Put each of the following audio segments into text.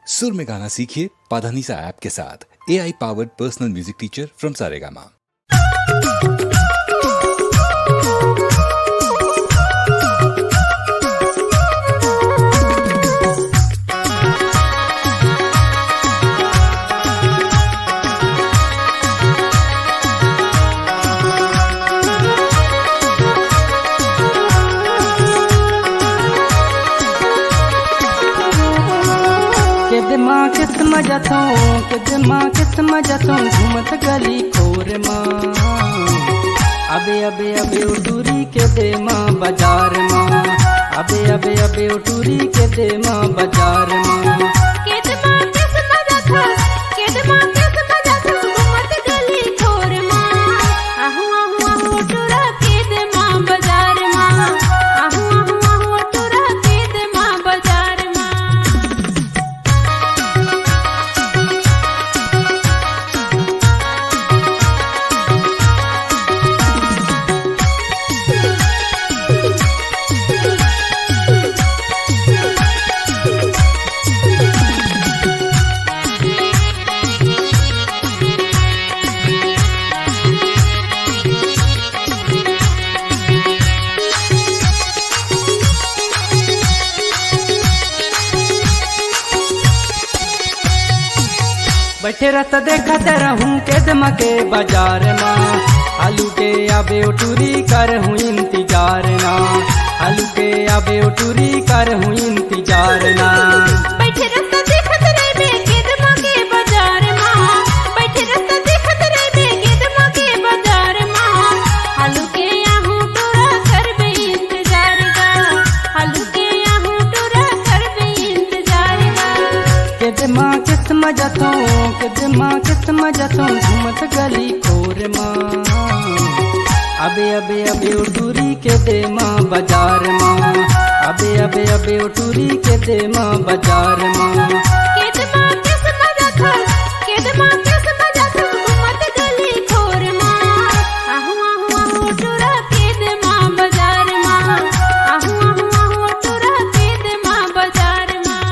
सुर में गाना सीखिए पाधानीसा ऐप के साथ। AI powered personal music teacher from Saregama. किस मजा तो घूमत गली खोर माँ अबे उटूरी के दे माँ बाजार माँ अबे उटूरी के दे माँ बाजार माँ बैठे रहता देखते रहूं के दमके बाजार माँ आलू के आबे उटूरी कर हूँ इंतजार ना आलू के आबे उटूरी कर हूँ इंतजार ना बैठे रहता देखते रहबे के दमके बाजार माँ बैठे रहता देखते रहबे के दमके बाजार माँ आलू के आहू टोरा करबे इंतजार गा आलू के आहू टोरा करबे इंतजार गा के दमा किस मजा तो घूमत गली खोर माँ अबे उटूरी के दे माँ बाजार माँ अबे उटूरी के दे माँ बाजार माँ के दमा किस मजा तो घूमत गली खोर माँ आहू टोरा के दे माँ बाजार माँ आहू टोरा के दे माँ बाजार माँ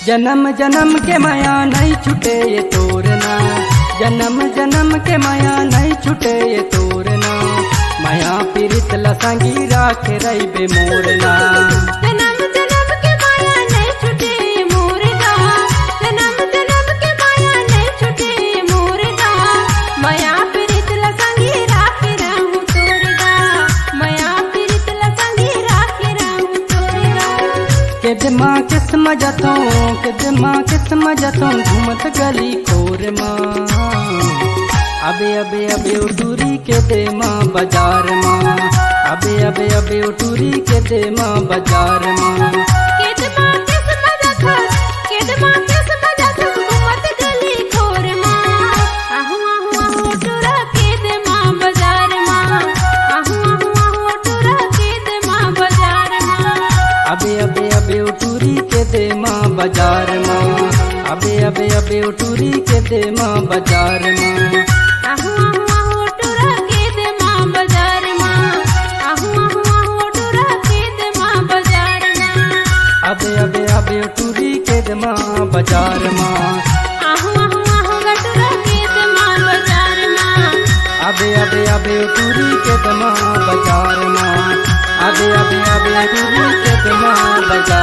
जन्म जन्म के माया नहीं छूटे ये तोरना जन्म के माया नहीं छूटे ये तोरना माया पीरित लसंगी राख रही बे मोरना जन्म के माया नहीं छूटे मोरना जन्म के माया नहीं छूटे मोरना माया पीरित लसंगी राख रहूं तोरगा माया पीरित लसंगी राख रहूं तोरगा के दिमा किस मजा तो घूमत गली खोर माँ अबे उटूरी के दे माँ बाजार माँ अबे उटूरी के दे माँ बाजार माँ के दिमा किस मजा तो घूमत गली खोर माँ आहू टोरा के दे माँ बाजार माँ आहू टोरा के दे माँ बाजार माँ अबे उटूरी के दे माँ बाजार माँ अबे उटूरी के दे माँ बाजार माँ आहू टोरा के दे माँ बाजार माँ आहू टोरा के दे माँ बाजार माँ अबे उटूरी के दे माँ बाजार माँ आहू टोरा के दे माँ बाजार माँ अबे उटूरी के दे माँ बाजार माँ अबे उटूरी के दे माँ बाजार